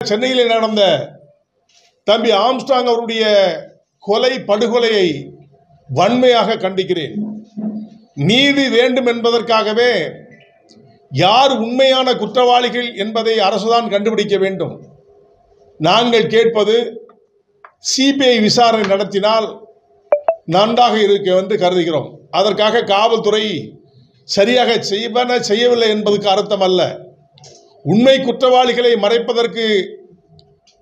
சென்னையில் நடந்த தம்பி ஆம்ஸ்ட்ராங் அவருடைய கொலை படுகொலையை வன்மையாக கண்டிக்கிறேன். நீதி வேண்டும் என்பதற்காகவே யார் உண்மையான குற்றவாளிகள் என்பதை அரசுதான் கண்டுபிடிக்க வேண்டும். நாங்கள் கேட்பது சிபிஐ விசாரணை நடத்தினால் நன்றாக இருக்க என்று கருதுகிறோம். அதற்காக காவல்துறை சரியாக செய்யவில்லை என்பதற்கு அர்த்தம் அல்ல. உண்மை குற்றவாளிகளை மறைப்பதற்கு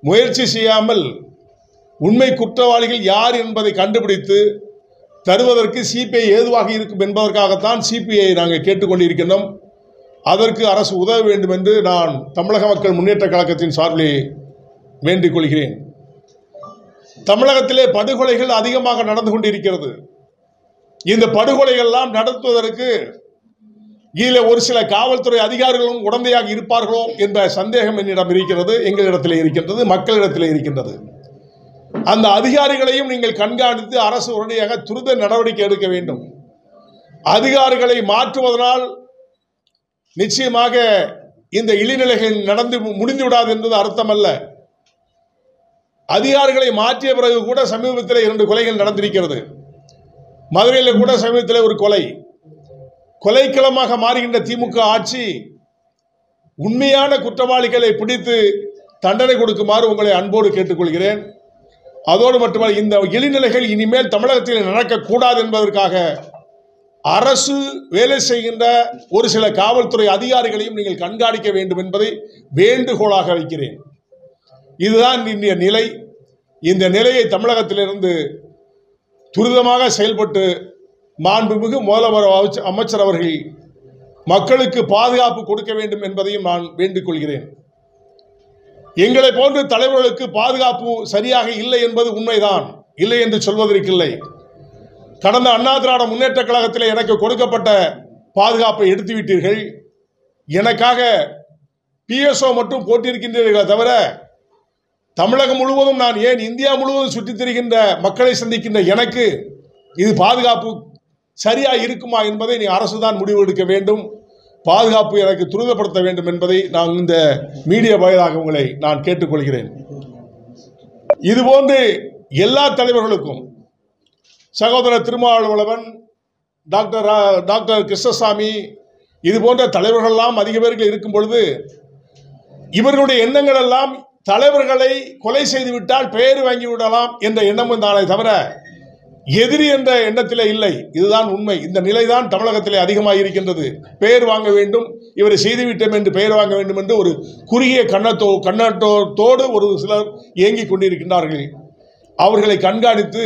முயற்சி செய்யாமல் உண்மை குற்றவாளிகள் யார் என்பதை கண்டுபிடித்து தருவதற்கு சிபிஐ ஏதுவாக இருக்கும் என்பதற்காகத்தான் சிபிஐ நாங்கள் கேட்டுக்கொண்டிருக்கின்றோம். அதற்கு அரசு உதவ வேண்டும் என்று நான் தமிழக மக்கள் முன்னேற்ற கழகத்தின் சார்பிலே வேண்டிக் கொள்கிறேன். தமிழகத்திலே படுகொலைகள் அதிகமாக நடந்து கொண்டிருக்கிறது. இந்த படுகொலைகள்லாம் நடத்துவதற்கு இதில் ஒரு சில காவல்துறை அதிகாரிகளும் உடந்தையாக இருப்பார்களோ என்ற சந்தேகம் என்னிடம் இருக்கிறது, எங்களிடத்தில் இருக்கின்றது, மக்களிடத்தில் இருக்கின்றது. அந்த அதிகாரிகளையும் நீங்கள் கண்காணித்து அரசு உடனடியாக துரித நடவடிக்கை எடுக்க வேண்டும். அதிகாரிகளை மாற்றுவதனால் நிச்சயமாக இந்த இழிநிலைகள் நடந்து முடிந்துவிடாது என்பது அர்த்தமல்ல. அதிகாரிகளை மாற்றிய பிறகு கூட சமீபத்தில் 2 கொலைகள் நடந்திருக்கிறது. மதுரையில் கூட சமீபத்தில் ஒரு கொலைக்களமாக மாறுகின்ற திமுக ஆட்சி உண்மையான குற்றவாளிகளை பிடித்து தண்டனை கொடுக்குமாறு உங்களை அன்போடு கேட்டுக்கொள்கிறேன். அதோடு மட்டுமல்ல, இந்த இழிநிலைகள் இனிமேல் தமிழகத்தில் நடக்கக்கூடாது என்பதற்காக அரசு வேலை செய்கின்ற ஒரு சில காவல்துறை அதிகாரிகளையும் நீங்கள் கண்காணிக்க வேண்டும் என்பதை வேண்டுகோளாக வைக்கிறேன். இதுதான் இந்திய நிலை. இந்த நிலையை தமிழகத்திலிருந்து துரிதமாக செயல்பட்டு மாண்புமிகு முதல்வர் அமைச்சர் அவர்கள் மக்களுக்கு பாதுகாப்பு கொடுக்க வேண்டும் என்பதையும் நான் வேண்டிக் கொள்கிறேன். எங்களை போன்ற தலைவர்களுக்கு பாதுகாப்பு சரியாக இல்லை என்பது உண்மைதான், இல்லை என்று சொல்வதற்கில்லை. கடந்த அண்ணா திராவிட முன்னேற்ற கழகத்தில் எனக்கு கொடுக்கப்பட்ட பாதுகாப்பை எடுத்துவிட்டீர்கள். எனக்காக பிஎஸ்ஓ மட்டும் போட்டிருக்கின்றீர்களே தவிர தமிழகம் முழுவதும், நான் ஏன் இந்தியா முழுவதும் சுற்றித் திரிகின்ற மக்களை சந்திக்கின்ற எனக்கு இது பாதுகாப்பு சரியா இருக்குமா என்பதை நீ அரசுதான் முடிவு எடுக்க வேண்டும். பாதுகாப்பு எனக்கு துரிதப்படுத்த வேண்டும் என்பதை நான் இந்த மீடியா வாயிலாக உங்களை நான் கேட்டுக்கொள்கிறேன். இதுபோன்று எல்லா தலைவர்களுக்கும், சகோதரர் திருமாவளவன், டாக்டர் கிருஷ்ணசாமி, இது போன்ற தலைவர்கள்லாம் அதிக பேர்கள் இருக்கும் பொழுது இவர்களுடைய எண்ணங்கள் எல்லாம் தலைவர்களை கொலை செய்துவிட்டால் பெயர் வாங்கிவிடலாம் என்ற எண்ணமும் தானே தவிர எதிரி என்ற எண்ணத்திலே இல்லை. இதுதான் உண்மை. இந்த நிலைதான் தமிழகத்திலே அதிகமாக இருக்கின்றது. பெயர் வாங்க வேண்டும், இவரை செய்துவிட்டோம் என்று பெயர் வாங்க வேண்டும் என்று ஒரு குறுகிய கண்ணோட்டத்தோடு ஒரு சிலர் இயங்கிக் கொண்டிருக்கின்றார்கள். அவர்களை கண்காணித்து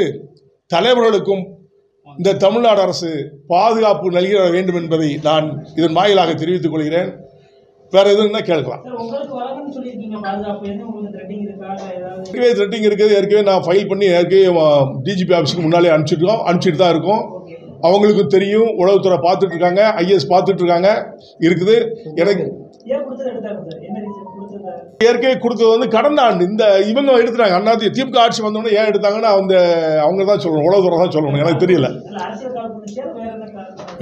தலைவர்களுக்கும் இந்த தமிழ்நாடு அரசு பாதுகாப்பு நல்கிட வேண்டும் என்பதை நான் இதன் வாயிலாக தெரிவித்துக் கொள்கிறேன். வேற எதுவும் கேட்கலாம். ஏற்கனவே த்ரெட்டிங் இருக்குது. ஏற்கனவே நான் ஃபைல் பண்ணி ஏற்கனவே டிஜிபி ஆஃபீஸுக்கு முன்னாலே அனுப்பிச்சிட்டு தான் இருக்கோம். அவங்களுக்கும் தெரியும், உளவுத்துறை பார்த்துட்டு இருக்காங்க, ஐஎஸ் பார்த்துட்டு இருக்காங்க இருக்குது. எனக்கு ஏற்கனவே கொடுத்தது வந்து கடந்த ஆண்டு இந்த இவங்க எடுத்துட்டாங்க. அண்ணா திமுக ஆட்சி வந்தோடனே ஏன் எடுத்தாங்கன்னா அவங்க தான் சொல்லணும், உளவுத்துறை தான் சொல்லணும். எனக்கு தெரியல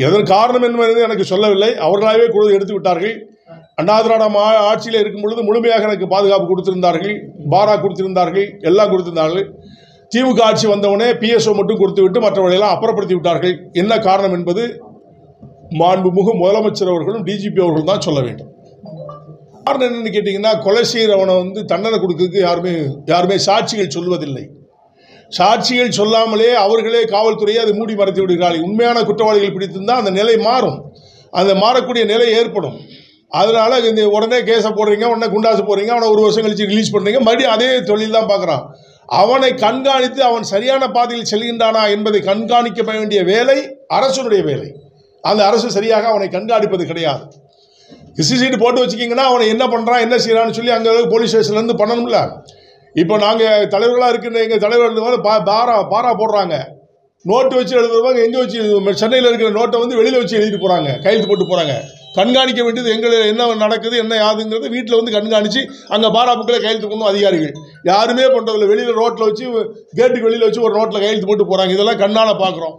எதன் காரணம் என்பது எனக்கு சொல்லவில்லை. அவர்களாகவே எடுத்து விட்டார்கள். அண்ணா திராவிட ஆட்சியில் இருக்கும் பொழுது முழுமையாக எனக்கு பாதுகாப்பு கொடுத்திருந்தார்கள், பாரா கொடுத்திருந்தார்கள், எல்லாம் கொடுத்திருந்தார்கள். திமுக ஆட்சி வந்தவுடனே பிஎஸ்ஓ மட்டும் கொடுத்து விட்டு மற்றவர்களெல்லாம் அப்புறப்படுத்தி விட்டார்கள். என்ன காரணம் என்பது மாண்புமிகு முதலமைச்சர் அவர்களும் டிஜிபி அவர்களும் தான் சொல்ல வேண்டும். காரணம் என்னன்னு கேட்டீங்கன்னா, கொலை செய்கிறவனை வந்து தண்டனை கொடுக்கறதுக்கு யாருமே சாட்சிகள் சொல்வதில்லை. சாட்சிகள் சொல்லாமலே அவர்களே காவல்துறையை அதை மூடி மறைத்து விடுகிறார்கள். உண்மையான குற்றவாளிகள் பிடித்திருந்தால் அந்த நிலை மாறும், அந்த மாறக்கூடிய நிலை ஏற்படும். அதனால இந்த உடனே கேஸை போடுறீங்க, உடனே குண்டாசு போடுறீங்க, அவனை 1 வருஷம் கழிச்சு ரிலீஸ் பண்ணுறீங்க, மறுபடியும் அதே தொழில் தான் பார்க்குறான். அவனை கண்காணித்து அவன் சரியான பாதையில் செல்கின்றானா என்பதை கண்காணிக்க வேண்டிய வேலை அரசுடைய வேலை. அந்த அரசு சரியாக அவனை கண்காணிப்பது கிடையாது. சீட்டு போட்டு வச்சுக்கிங்கன்னா அவனை என்ன பண்ணுறான், என்ன செய்கிறான்னு சொல்லி அங்கே போலீஸ் ஸ்டேஷன்லேருந்து பண்ணணும்ல. இப்போ நாங்கள் தலைவர்களாக இருக்கின்ற எங்கள் தலைவர்கள் பாரா போடுறாங்க, நோட்டு வச்சு எழுதுறவங்க எங்கே வச்சு சென்னையில் இருக்கிற நோட்டை வந்து வெளியில் வச்சு எழுதிட்டு போகிறாங்க, கையெழுத்து போட்டு போகிறாங்க. கண்காணிக்க வேண்டியது எங்களை என்ன நடக்குது என்ன யாதுங்கிறது வீட்டில் வந்து கண்காணித்து அங்கே பாராப்புக்களை கையெழுத்து போடணும் அதிகாரிகள். யாருமே பண்ணுறதில்ல. வெளியில் ரோட்டில் வச்சு கேட்டுக்கு வெளியில் வச்சு ஒரு நோட்டில் கையெழுத்து போட்டு போகிறாங்க. இதெல்லாம் கண்ணால் பார்க்குறோம்.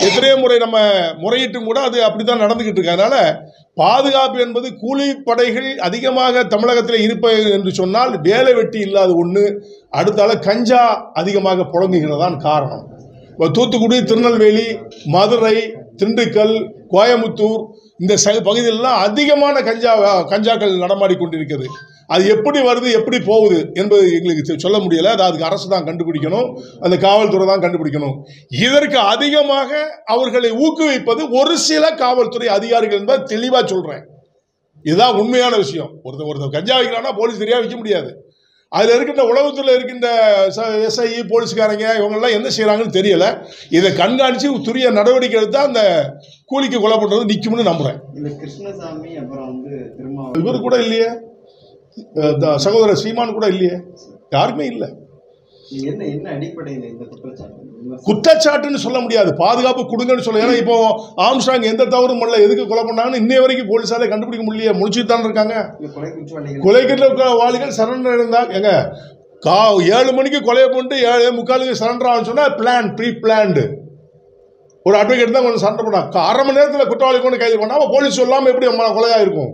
எத்தனையோ முறை நம்ம முறையிட்டும் கூட அது அப்படி தான் நடந்துக்கிட்டு இருக்கு. அதனால் பாதுகாப்பு என்பது கூலிப்படைகள் அதிகமாக தமிழகத்தில் இருப்பது என்று சொன்னால் வேலை வெட்டி இல்லாத ஒன்று. அடுத்தால கஞ்சா அதிகமாக புழங்குகிறதான் காரணம். இப்போ தூத்துக்குடி, திருநெல்வேலி, மதுரை, திண்டுக்கல், கோயம்புத்தூர் இந்த பகுதியிலெல்லாம் அதிகமான கஞ்சாக்கள் நடமாடி கொண்டிருக்கிறது. அது எப்படி வருது எப்படி போகுது என்பது எங்களுக்கு சொல்ல முடியலை. அது அதுக்கு அரசு தான் கண்டுபிடிக்கணும், அந்த காவல்துறை தான் கண்டுபிடிக்கணும். இதற்கு அதிகமாக அவர்களை ஊக்குவிப்பது ஒரு சில காவல்துறை அதிகாரிகள் என்பதை தெளிவாக சொல்கிறேன். இதுதான் உண்மையான விஷயம். ஒருத்தர் கஞ்சா வைக்கிறான்னா போலீஸ் தெரியாது வைக்க முடியாது. அதில் இருக்கின்ற உளவுத்துறையில் இருக்கின்ற எஸ்ஐ போலீஸ்காரங்க இவங்கெல்லாம் என்ன செய்கிறாங்கன்னு தெரியலை. இதை கண்காணித்து துரிய நடவடிக்கை எடுத்தால் அந்த கூலிக்கு கொலை பண்ணுறது நிற்கும்னு நம்புகிறேன். கிருஷ்ணசாமி அப்புறம் வந்து இவர் கூட இல்லையே, சகோதரர் சீமான் கூட இல்லையே, யாருமே இல்லை. என்ன அடிப்படையில் இந்த குற்றச்சாட்டுன்னு சொல்ல முடியாது, பாதுகாப்பு கொடுங்கன்னு சொல்ல. ஏன்னா இப்போ ஆம்ஸ்ட்ராங் எந்த தவறும் பண்ணல, எதுக்கு கொலை பண்ணாங்கன்னு இன்னைய வரைக்கும் போலீஸாலே கண்டுபிடிக்க முடியல. முடிச்சுட்டு தான் இருக்காங்க. கொலை குற்றவாளிகள் சரண்டர் இருந்தாங்க. எங்க 7 மணிக்கு கொலையை பண்ணிட்டு 7:45 சரண்டர் ஆகுன்னு சொன்னா ப்ரீ பிளான்டு. ஒரு அட்வொகேட் தான் கொஞ்சம் சரண்டர் பண்ணாங்க. 1/2 மணி நேரத்தில் குற்றவாளி கொண்டு கைது பண்ணாம போலீஸ் சொல்லாமல் எப்படி கொலையாக இருக்கும்?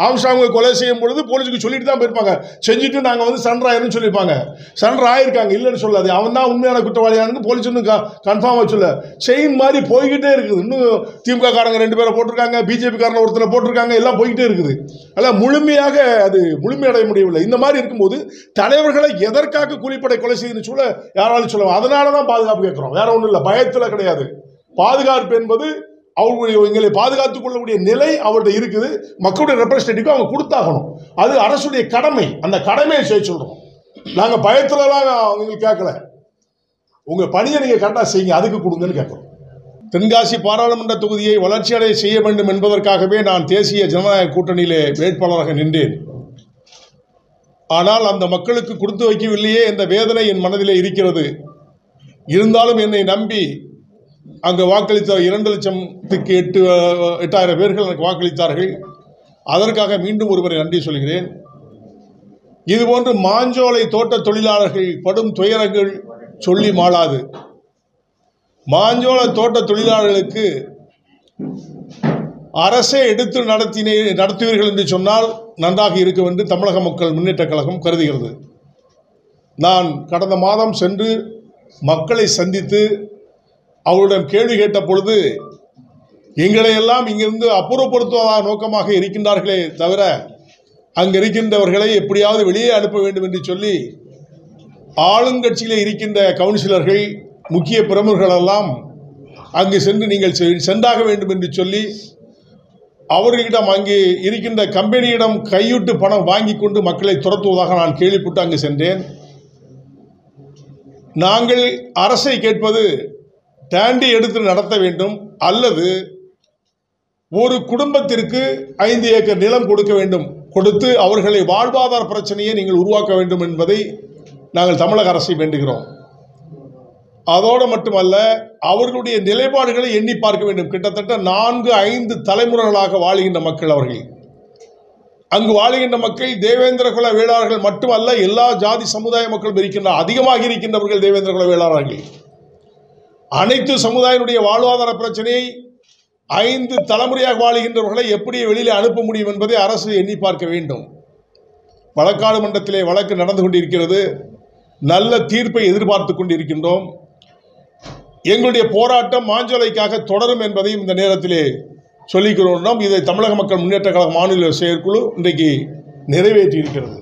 ஆம்ஸ்ட்ராங்கை கொலை செய்யும் பொழுது போலீஸுக்கு சொல்லிட்டு தான் போயிருப்பாங்க. செஞ்சுட்டு நாங்கள் வந்து சரண்டர் ஆயிருன்னு சொல்லியிருப்பாங்க. சரண்டர் ஆயிருக்காங்க, இல்லைன்னு சொல்லாது. அவன் தான் உண்மையான குற்றவாளியானு போலீஸ் இன்னும் கன்ஃபார்மாக சொல்ல. செயின் மாதிரி போய்கிட்டே இருக்குது. இன்னும் திமுக காரங்க 2 பேரை போட்டிருக்காங்க, பிஜேபி காரங்க ஒருத்தரை போட்டிருக்காங்க, எல்லாம் போய்கிட்டே இருக்குது. அதனால் முழுமையாக அது முழுமையடைய முடியவில்லை. இந்த மாதிரி இருக்கும்போது தலைவர்களை எதற்காக கூலிப்படை கொலை செய்யுதுன்னு சொல்ல யாராலும் சொல்லுவாங்க. அதனால தான் பாதுகாப்பு கேட்குறோம், வேற ஒன்றும் இல்லை, பயத்தில் கிடையாது. பாதுகாப்பு என்பது அவர்களுடைய எங்களை பாதுகாத்துக் கொள்ளக்கூடிய நிலை அவர்கிட்ட இருக்குது. மக்களுடைய ரெப்ரஸன்டேட்டிவ் அவங்க கொடுத்தாகணும். அது அரசுடைய கடமை. அந்த கடமையை செய்ய சொல்றோம். நாங்கள் பயத்துலலாம் அவங்களுக்கு கேட்கல. உங்க பணியை நீங்க கரெக்டாக செய்யுங்க, அதுக்கு கொடுங்கன்னு கேட்கிறோம். தென்காசி பாராளுமன்ற தொகுதியை வளர்ச்சியடைய செய்ய வேண்டும் என்பதற்காகவே நான் தேசிய ஜனநாயக கூட்டணியிலே வேட்பாளராக நின்றேன். ஆனால் அந்த மக்களுக்கு கொடுத்து வைக்கவில்லையே என்ற வேதனை என் மனதிலே இருக்கிறது. இருந்தாலும் என்னை நம்பி அங்கு வாக்களித்த 2,08,000 பேர்கள் எனக்கு வாக்களித்தார்கள். அதற்காக மீண்டும் ஒருவரை நன்றி சொல்கிறேன். இதுபோன்று மாஞ்சோலை தோட்ட தொழிலாளர்கள் படும் துயரங்கள் சொல்லி மாளாது. மாஞ்சோலை தோட்ட தொழிலாளர்களுக்கு அரசே எடுத்து நடத்துவீர்கள் என்று சொன்னால் நன்றாக இருக்கும் என்று தமிழக மக்கள் முன்னேற்ற கழகம் கருதுகிறது. நான் கடந்த மாதம் சென்று மக்களை சந்தித்து அவரிடம் கேள்வி கேட்ட பொழுது எங்களை எல்லாம் இங்கிருந்து அப்புறப்படுத்துவதாக நோக்கமாக இருக்கின்றார்களே தவிர அங்கு இருக்கின்றவர்களை எப்படியாவது வெளியே அனுப்ப வேண்டும் என்று சொல்லி ஆளுங்கட்சியிலே இருக்கின்ற கவுன்சிலர்கள் முக்கிய பிரமுகர்களெல்லாம் அங்கு சென்று நீங்கள் சென்றாக வேண்டும் என்று சொல்லி அவர்களிடம் அங்கே இருக்கின்ற கம்பெனியிடம் கையூட்டு பணம் வாங்கி கொண்டு மக்களை துரத்துவதாக நான் கேள்விப்பட்டு அங்கு சென்றேன். நாங்கள் அரசை கேட்பது டாண்டி எடுத்து நடத்த வேண்டும், அல்லது ஒரு குடும்பத்திற்கு 5 ஏக்கர் நிலம் கொடுக்க வேண்டும், கொடுத்து அவர்களை வாழ்வாதார பிரச்சனையை நீங்கள் உருவாக்க வேண்டும் என்பதை நாங்கள் தமிழக அரசை வேண்டுகிறோம். அதோடு மட்டுமல்ல, அவர்களுடைய நிலைப்பாடுகளை எண்ணி பார்க்க வேண்டும். கிட்டத்தட்ட 4-5 தலைமுறைகளாக வாழுகின்ற மக்கள் அவர்கள். அங்கு வாழுகின்ற மக்கள் தேவேந்திர குல வேளாளர்கள் மட்டுமல்ல, எல்லா ஜாதி சமுதாய மக்களும் இருக்கின்ற அதிகமாக இருக்கின்றவர்கள் தேவேந்திர குல வேளாளர்கள். அனைத்து சமுதாயினுடைய வாழ்வாதார பிரச்சனையை 5 தலைமுறையாக வாழுகின்றவர்களை எப்படி வெளியில் அனுப்ப முடியும் என்பதை அரசு எண்ணி பார்க்க வேண்டும். வழக்காடு மன்றத்திலே வழக்கு நடந்து கொண்டிருக்கிறது. நல்ல தீர்ப்பை எதிர்பார்த்து கொண்டிருக்கின்றோம். எங்களுடைய போராட்டம் மாஞ்சோலைக்காக தொடரும் என்பதையும் இந்த நேரத்திலே சொல்லிக்கிறோம். இதை தமிழக மக்கள் முன்னேற்ற கழக மாநில செயற்குழு இன்றைக்கு நிறைவேற்றி இருக்கிறது.